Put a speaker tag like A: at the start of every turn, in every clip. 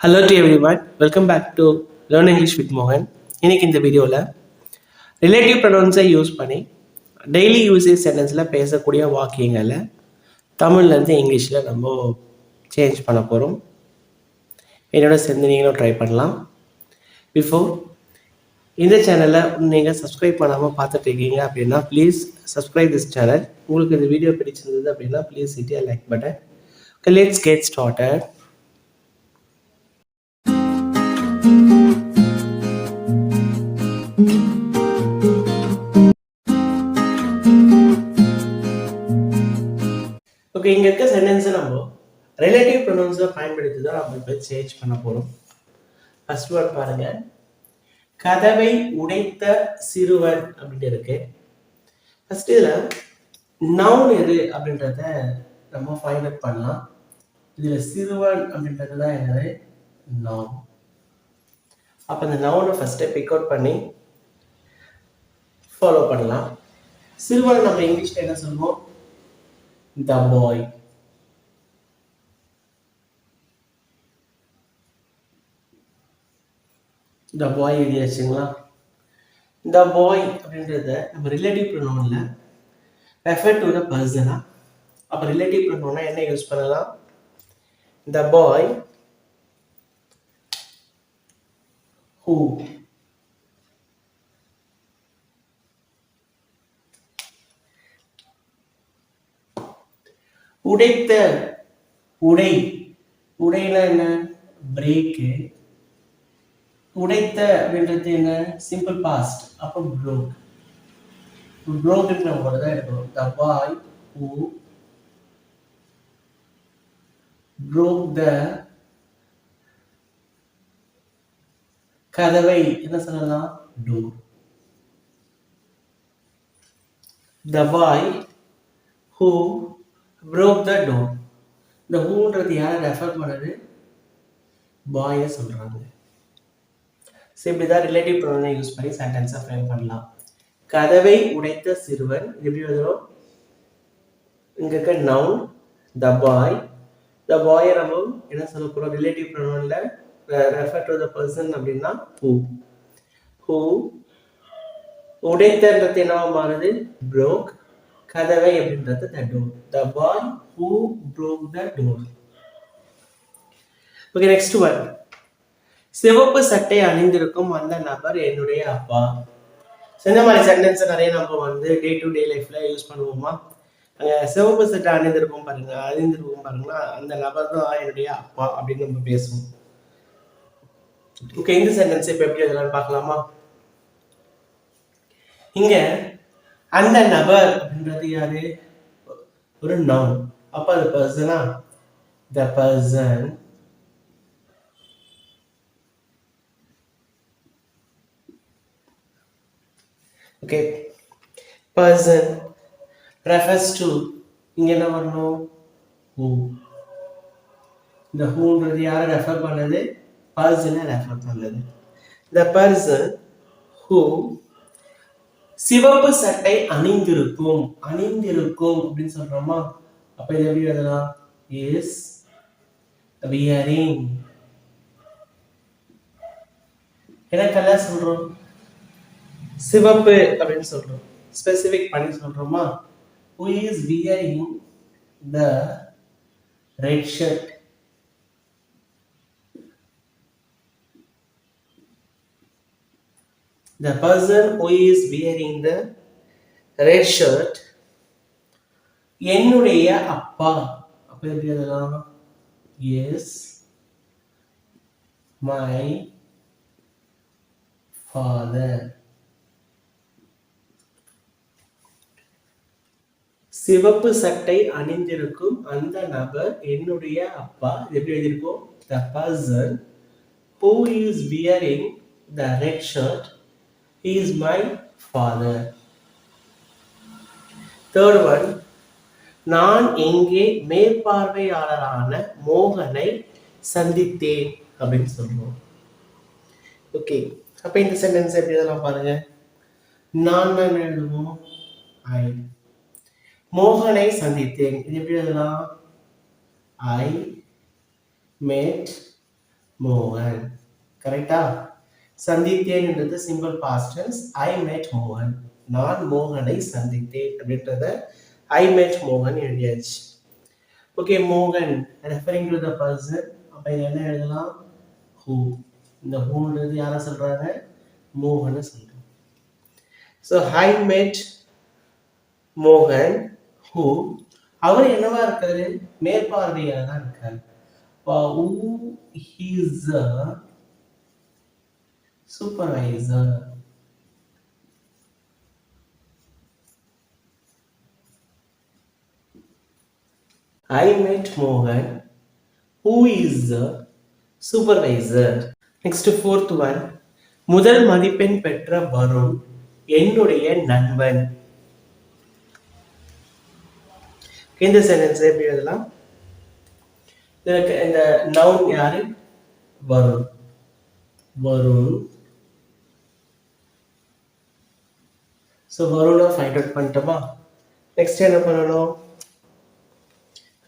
A: Hello to everyone, welcome back to learn English with மோகன். இன்னைக்கு இந்த வீடியோவில் ரிலேட்டிவ் ப்ரொனவுன்ஸை யூஸ் பண்ணி டெய்லி யூசேஜ் சென்டென்ஸில் பேசக்கூடிய வாக்கியங்களை தமிழ்லேருந்து இங்கிலீஷில் நம்ம சேஞ்ச் பண்ண போகிறோம். என்னோட சேர்ந்து நீங்களும் ட்ரை பண்ணலாம். பிஃபோர் இந்த சேனலை நீங்கள் சப்ஸ்கிரைப் பண்ணாமல் பார்த்துட்டு இருக்கீங்க அப்படின்னா ப்ளீஸ் சப்ஸ்கிரைப் திஸ் சேனல். உங்களுக்கு இந்த வீடியோ பிடிச்சிருந்தது அப்படின்னா please hit a like button. Let's get started. Okay, இங்கே இருக்க சென்டென்ஸை நம்ம ரிலேட்டிவ் ப்ரொனவுன்ஸை பயன்படுத்தி தான் நம்ம இப்போ சேஞ்ச் பண்ண போகிறோம். ஃபர்ஸ்ட் வேர்ட் பாருங்க, கதவை உடைத்த சிறுவன் அப்படின்ட்டு இருக்கு. ஃபர்ஸ்ட் இதில் நவுன் எது அப்படின்றத நம்ம ஃபைண்ட் அவுட் பண்ணலாம். இதில் சிறுவன் அப்படின்றது தான் என்னது நவுன். அப்போ இந்த நவுனை ஃபர்ஸ்ட்டு பிக் அவுட் பண்ணி ஃபாலோ பண்ணலாம். சிறுவன் நம்ம இங்கிலீஷில் என்ன சொல்லுவோம்? The boy. The boy எழுதியாச்சுங்களா? The boy அப்படின்றத நம்ம ரிலேட்டிவ் ப்ரொனவுன்ல ரெஃபர் டு த பர்சனா. அப்போ ரிலேட்டிவ் ப்ரொனவுனா என்ன யூஸ் பண்ணலாம்? The boy who. உடைத்த, உடை, உடைனா என்ன? பிரேக்கு. உடைத்த அப்படின்றது என்ன? Simple past. அப்போ broke. brokeன்ற ஒரு தான் எடுக்கணும். The boy who broke the, கதவை என்ன சொல்லலாம்? door. The boy who broke the door. இந்த whoன்றது யாரை ரெஃபர் பண்ணுது? பாயை சொல்றாங்க. இப்படி தான் ரிலேட்டிவ் ப்ரொனவுனை யூஸ் பண்ணி சென்டென்ஸை ஃப்ரேம் பண்ணலாம். கதவை உடைத்த சிறுவன் எப்படி எழுதுறோம்? இங்க இருக்க noun the boy. the boy நம்ம என்ன சொல்ல போறோம்? ரிலேட்டிவ் ப்ரொனவுன்ல ரெஃபர் டு த பர்சன் அப்படின்னா who. who உடைத்தன்றது என்னவா மாறுது? broke. கதவை அப்படின்றது the door. the boy who broke the door. Okay, next one. சிவப்பு சட்டை அணிந்திருக்கும் அந்த நபர் என்னுடைய அப்பா. இந்த மாதிரி சென்டென்ஸ் நிறைய நம்ம டே டு டே லைஃப்ல யூஸ் பண்ணுவோமா? அங்க சிவப்பு சட்டை அணிந்திருக்கும் பாருங்களா, அந்த நபர் தான் என்னுடைய அப்பா அப்படின்னு நம்ம பேசுவோம். ஓகே, இந்த சென்டென்ஸ் இப்ப எப்படி எழுதலாம்னு பார்க்கலாமா? இங்க அந்த நபர் அப்படின்றது யாரு? ஒரு நவுன். அப்ப அது பர்சனா? the person. Okay, person refers to, இங்க என்ன வரணும்? who. இந்த whoன்றது யாரை ரெஃபர் பண்ணுது? பர்சனை ரெஃபர் பண்ணுது. the person who சிவப்பு சட்டை அணிந்திருக்கும். அணிந்திருக்கும் அப்படின்னு சொல்றோமா? அப்ப இது எப்படி எழுதலாம்? is wearing. என்ன கலர் சொல்றோம்? சிவப்பு அப்படின்னு சொல்றோம். ஸ்பெசிபிக் பண்ணி சொல்றோமா? who is wearing the red shirt. the person who is wearing the red shirt என்னுடைய அப்பா. அப்ப எப்படி எழுதலாம்? yes my father. சிவப்பு சட்டை அணிந்திருக்கும் அந்த நபர் என்னுடைய அப்பா. எப்படி எழுதியிருக்கோம்? the person who is wearing the red shirt is my father. third one, நான் இங்கே மேற்பார்வையாளரான மோகனை சந்தித்தேன் அப்படின்னு சொல்றோம். ஓகே, அப்ப இந்த சென்டென்ஸ் எப்படி எழுதலாம் பாருங்க. நான் என்ன எழுதுவோம்? ஐ. மோகனை சந்தித்தேன். இது எப்படி எழுதலாம்? I met மோகன். கரெக்டா? சந்தித்தேன் என்றது சிம்பிள் பாஸ்ட் டென்ஸ். ஐ met மோகன். நான் மோகனை சந்தித்தேன் அப்படின்றத ஐ met மோகன் எழுதியாச்சு. ஓகே, மோகன் ரெஃபரிங் டு த பர்சன். அப்போ இங்க என்ன எழுதலாம்? ஹூ. இந்த ஹூன்றது யாரை சொல்றாங்க? மோகனை சொல்றோம். ஸோ ஐ met மோகன் ஹூ. அவர் என்னவா இருக்காரு? மேற்பார்வையாக தான் இருக்காரு. Who is a supervisor. I met Mohan, who is a supervisor. Next, fourth one. முதல் மதிப்பெண் பெற்ற வருண் என்னுடைய நண்பன். இந்த சென்டென்ஸ் எப்படி எழுதலாம்? இந்த நவுன் யாரு? வருண். வருண். ஸோ வருணை ஃபைண்ட் அவுட் பண்ணிட்டோமா? நெக்ஸ்ட் என்ன பண்ணணும்?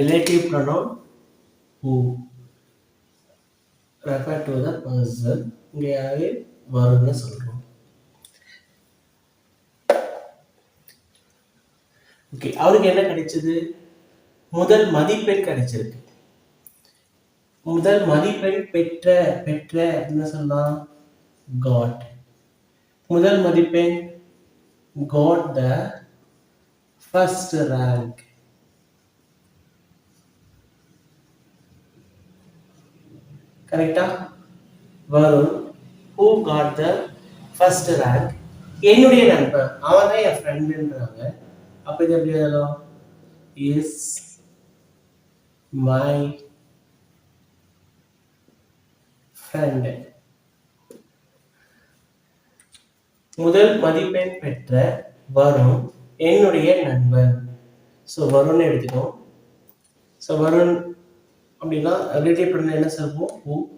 A: Relative pronoun who refer to the person. இங்க யாரு? வருண்னு சொல்றோம். ஓகே, அவருக்கு என்ன கிடைச்சது? முதல் மதிப்பெண் கிடைச்சிருக்கு. முதல் மதிப்பெண் பெற்ற பெற்ற என்ன சொல்லலாம்? got. முதல் மதிப்பெண் got the first rank. கரெக்டா? Varun who got the first rank. என்னுடைய நண்பன், அவன் தான் என் ஃப்ரெண்டுன்றாங்க. அப்ப இது எப்படி எழுதலாம்? is my friend. முதல் மதிப்பெண் பெற்ற வருண் என்னுடைய நண்பன். ஸோ வருண் எடுத்துக்கோம். ஸோ வருண் அப்படின்னா ரிலேட்டிவ் ப்ரொனவுன் என்ன சொல்வோம்?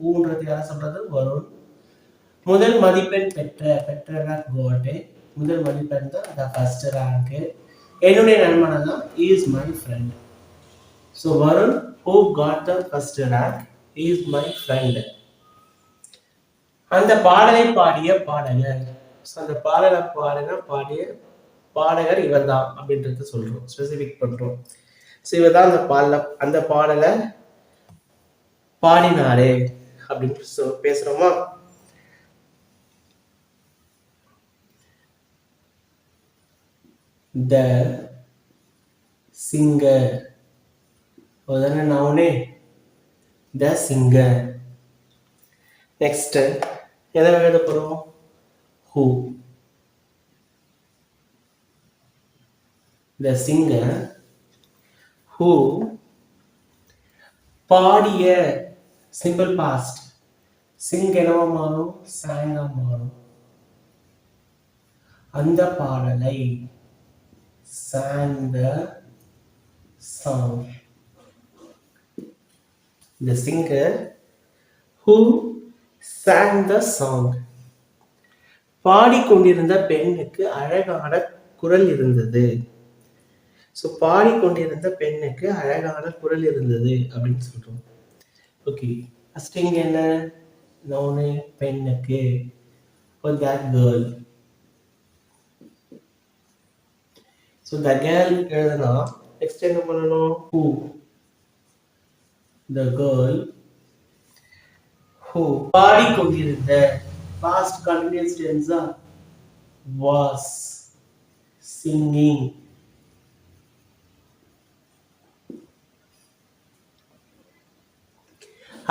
A: ஊன்றது யார் சொல்றது? வருண். முதல் மதிப்பெண் பெற்ற பெற்ற கோட். முதல் மதிப்பெண் தான் the first rank. என்னுடைய நண்பன் தான் is my friend. So Varun who got the first rank is my friend. அந்த பாடலை பாடிய பாடகர். அந்த பாடலை பாடிய பாடகர் இவர் தான் அப்படின்றத சொல்றோம், ஸ்பெசிபிக் பண்றோம். ஸோ இவர் தான் அந்த பாடலை பாடினாரே அப்படின்னு பேசுறோமா? த சிங்கர். உடனே நவுனே த சிங்கர். நெக்ஸ்ட் எதை எழுத போறோம்? ஹூ. த சிங்கர் ஹூ பாடிய சிம்பிள் பாஸ்ட். சிங் என்னவா மாறும்? சாங்கா மாறும். அந்த பாடலை sang the song. The singer who sang the song. பாடிக்கொண்டிருந்த பெண்ணுக்கு அழகான குரல் இருந்தது. ஸோ பாடிக்கொண்டிருந்த பெண்ணுக்கு அழகான குரல் இருந்தது அப்படின்னு சொல்றோம். ஓகே, ஃபர்ஸ்ட் இங்க என்ன? நவுனு பெண்ணுக்கு. that girl. So the girl எழுதுனா நெக்ஸ்ட் என்ன பண்ணணும்? who. the girl who பாடிக்கொண்டிருந்த past continuous tense was singing.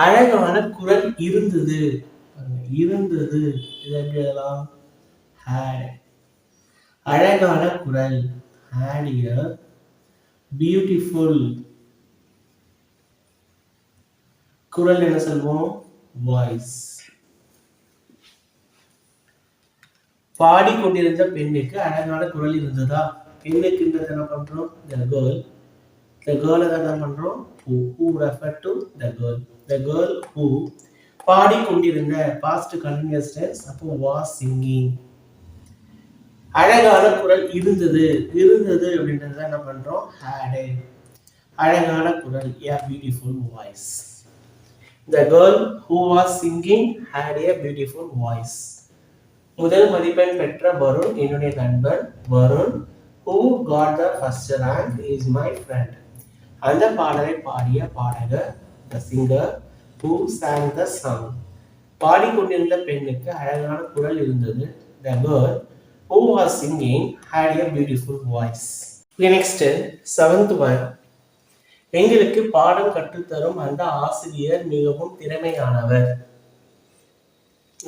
A: அழகான குரல் இருந்தது. இருந்தது இது எப்படி எழுதலாம்? had. அழகான குரல் had a beautiful. குரல் என்ன சொல்வோம்? வாய்ஸ். பாடிக்கொண்டிருந்த பெண்ணுக்கு அழகான குரல் இருந்ததா? பெண்ணுக்குன்றது என்ன பண்றோம்? the girl. the girl என்ன பண்றோம்? who refer to the girl. the girl who பாடிக்கொண்டிருந்த past continuous tense. அப்போ was singing. அழகான குரல் இருந்தது. இருந்தது அப்படின்றத என்ன பண்றோம்? had. அழகான குரல், a beautiful voice. The girl who was singing had a beautiful voice. முதல் மதிப்பெண் பெற்ற வருண் என்னுடைய நண்பன். Varun who got the first rank is my friend. அந்த பாடலை பாடிய பாடகர் the singer who sang the song. பாடிக்கொண்டிருந்த பெண்ணுக்கு அழகான குரல் இருந்தது. The girl who was singing had a beautiful voice. Okay, next, seventh one. எங்களுக்கு பாடம் கற்றுத்தரும் அந்த ஆசிரியர் மிகவும் திறமையானவர்.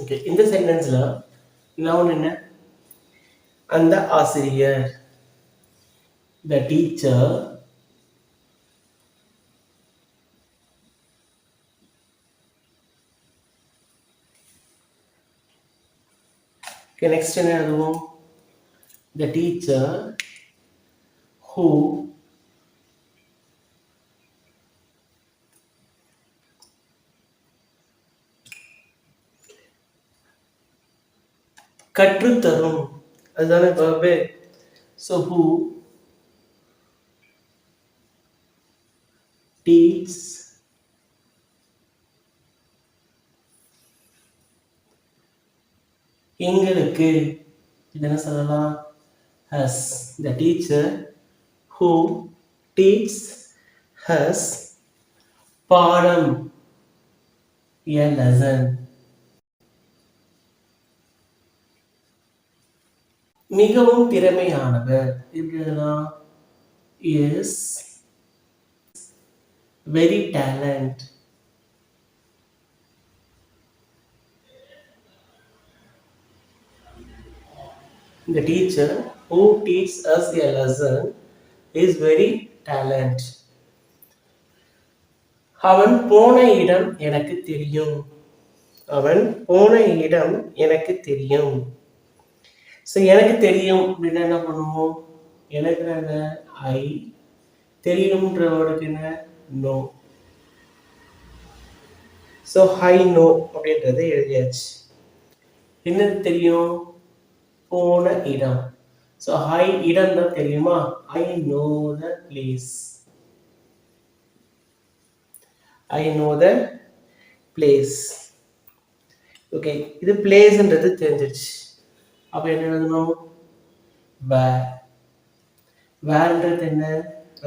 A: ஓகே, இந்த சென்டென்ஸ்ல நவுன் என்ன? அந்த ஆசிரியர், the teacher. Okay, next என்ன எழுதுவோம்? The teacher who கற்றுத்தரும், அதுதானே verb. So who teaches எங்களுக்கு, இது என்ன சொல்லலாம்? us. The teacher who teaches us பாடம், a lesson. மிகவும் திறமையானவர் எப்படிலாம்? is very talent. The teacher who teaches us a lesson is very talent. அவன் போன இடம் எனக்கு தெரியும். அவன் போன இடம் எனக்கு தெரியும். ஸோ எனக்கு தெரியும் அப்படின்னா என்ன பண்ணுவோம்? எனக்கு என்ன? ஐ. தெரியும்ன்ற வேர்டுக்கு என்ன? நோ. ஸோ ஐ நோ அப்படின்றத எழுதியாச்சு. என்னது தெரியும்? போன இடம். ஸோ ஐ இடம் தான் தெரியுமா? ஐ know the place. I know the place. Okay, இது பிளேஸ்ன்றது தெரிஞ்சிடுச்சு. அப்போ என்ன எழுதணும்? வேர். வேர்ன்றது என்ன?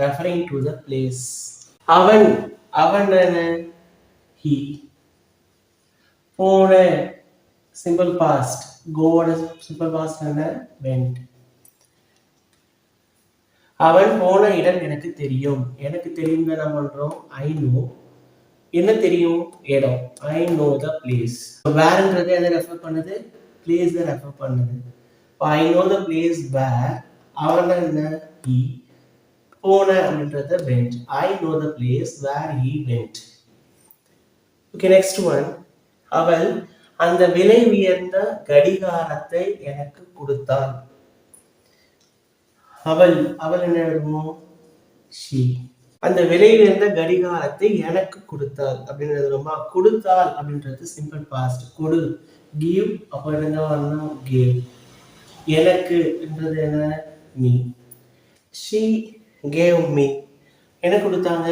A: Referring to the place. அவன், அவன் என்ன? ஹி. போன சிம்பிள் பாஸ்ட். கோவோட சிம்பிள் பாஸ்ட் என்ன? வெண்ட். அவன் போன இடம் எனக்கு தெரியும். எனக்கு தெரியும் என்ன பண்றோம்? I know. என்ன தெரியும்? இடம். ஐ நோ த பிளேஸ். வேர்ன்றது எதை ரெஃபர் பண்ணுது? பிளேஸ் தான் ரெஃபர் பண்ணுது. I know the place where. அவன் என்ன? ஹி. போன அப்படின்றத went. I know the place where he went. Okay, next one. அவள் அந்த விலை உயர்ந்த கடிகாரத்தை எனக்கு கொடுத்தாள். அவள், அவள் என்ன எழுதுவோம்? ஷி. அந்த விலை உயர்ந்த கடிகாரத்தை எனக்கு கொடுத்தாள் அப்படின்றது ரொம்ப. கொடுத்தாள் அப்படின்றது சிம்பிள் பாஸ்ட். கொடு, கிவ். அப்போ என்ன வரணும்? கிவ். எனக்கு என்றது என்ன? மீ. She gave me. என்ன கொடுத்தாங்க?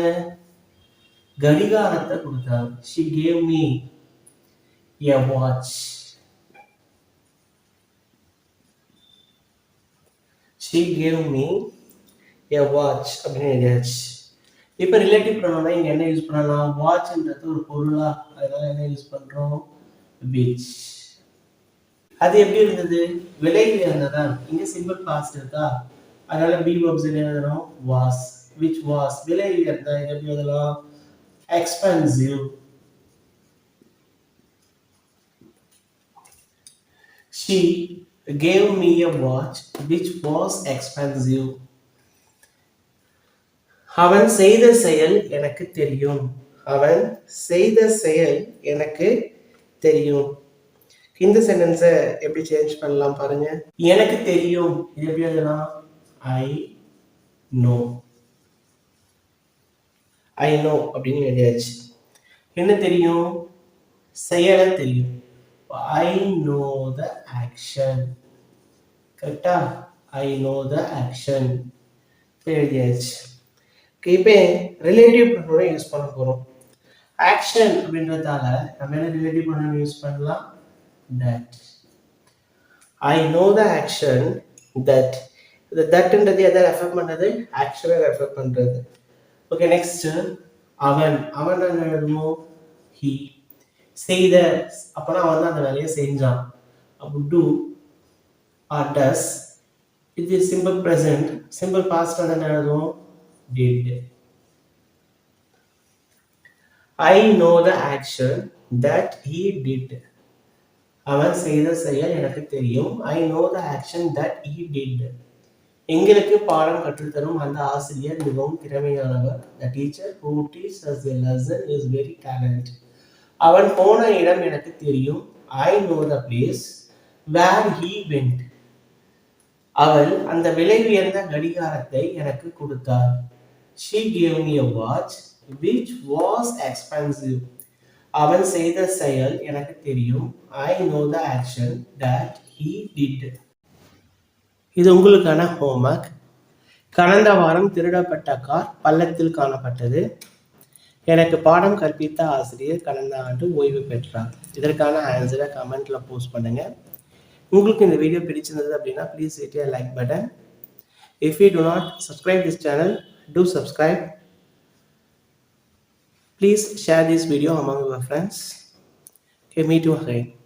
A: கடிகாரத்தை கொடுத்தாங்க. She gave me a watch. She gave me a watch அப்படின்னு எழுதியாச்சு. இப்போ ரிலேட்டிவ் ப்ரொனவுன்னா இங்க என்ன யூஸ் பண்ணலாம்? வாட்ச்ன்றது ஒரு பொருளா, அதனால என்ன யூஸ் பண்றோம்? which. அது எப்படி இருந்தது? விலை உயர்ந்ததா. இங்க சிம்பிள் பாஸ்ட் இருக்கா, அதனால பி வெர்ப்ஸ் எழுதணும். was. which was. விலை உயர்ந்த. இது எப்படி எழுதலாம்? expensive. She gave me a watch which was expensive. அவன் செய்த செயல் எனக்கு தெரியும். அவன் செய்த செயல் எனக்கு தெரியும். இந்த சென்டென்ஸை எப்படி சேஞ்ச் பண்ணலாம் பாருங்க. எனக்கு தெரியும் இது எப்படி எழுதலாம்? I know. ஐ நோ அப்படின்னு எழுதியாச்சு. என்ன தெரியும்? செயலை தெரியும். I know the action. கரெக்டா? I know the action. எழுதியாச்சு. இப்போ ரிலேட்டிவ் ப்ரொனவுனை யூஸ் பண்ண போகிறோம். ஆக்ஷன் அப்படின்றதால நம்ம என்ன ரிலேட்டிவ் ப்ரொனவுன் யூஸ் பண்ணலாம்? that. I know the action that. இந்த தட்ன்றது எதை ரெஃபர் பண்ணுறது? ஆக்ஷனை ரெஃபர் பண்ணுறது. ஓகே, நெக்ஸ்ட் அவன். அவன் என்ன எழுதுமோ? he. செய்த அப்போனா அவன் தான் அந்த வேலையை செஞ்சான். அப்போ do or does. இது சிம்பிள் ப்ரெசன்ட். சிம்பிள் பாஸ்ட் வந்து என்ன எழுதுவோம்? did. I know the action that he did. அவன் செய்த செயல் எனக்கு தெரியும். I know the action that he did. எங்களுக்கு பாடம் கற்றுத்தரும் அந்த ஆசிரியர் மிகவும் திறமையானவர். The teacher who teaches us a lesson is very talented. அவன் போன இடம் எனக்கு தெரியும். I know the place where he went. அவள் அந்த விலை உயர்ந்த கடிகாரத்தை எனக்கு கொடுத்தார். She gave me a watch which was expensive. அவன் செய்த செயல் எனக்கு தெரியும். I know the action that he did. இது உங்களுக்கான ஹோம்வொர்க். கடந்த வாரம் திருடப்பட்ட கார் பள்ளத்தில் காணப்பட்டது. எனக்கு பாடம் கற்பித்த ஆசிரியர் கடந்த ஆண்டு ஓய்வு பெற்றார். இதற்கான ஆன்சரை கமெண்ட்ல போஸ்ட் பண்ணுங்க. உங்களுக்கு இந்த வீடியோ பிடிச்சிருந்தது அப்படின்னா please hit a like button. If you do not subscribe this channel, do subscribe. Please share this video among your friends. Okay, meet you again.